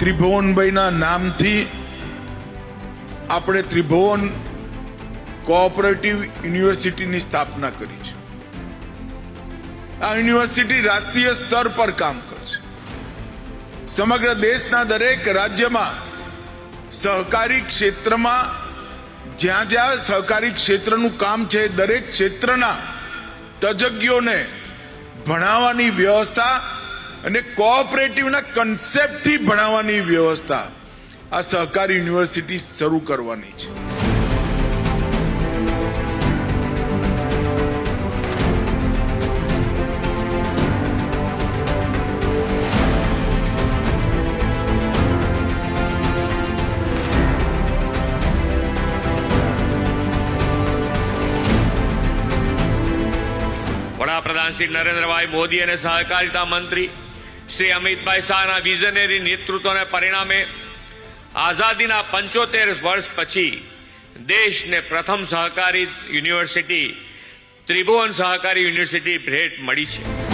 ત્રિભુવનભાઈના નામથી આપણે ત્રિભુવન કોઓપરેટિવ યુનિવર્સિટીની સ્થાપના કરી છે. આ યુનિવર્સિટી રાષ્ટ્રીય સ્તર પર કામ કરશે. સમગ્ર દેશના દરેક રાજ્યમાં સહકારી ક્ષેત્રમાં જ્યાં જ્યાં સહકારી ક્ષેત્રનું કામ છે દરેક ક્ષેત્રના તજજ્ઞોને ભણાવવાની વ્યવસ્થા અને કોઓપરેટિવના કન્સેપ્ટથી ભણાવવાની વ્યવસ્થા આ સહકારી યુનિવર્સિટી શરૂ કરવાની છે. વડાપ્રધાન શ્રી નરેન્દ્રભાઈ મોદી અને સહકારિતા મંત્રી શ્રી અમિતભાઈ શાહના વિઝનરી નેતૃત્વને પરિણામે આઝાદીના 75 વર્ષ પછી દેશને પ્રથમ સહકારી યુનિવર્સિટી ત્રિભુવન સહકારી યુનિવર્સિટી ભેટ મળી છે.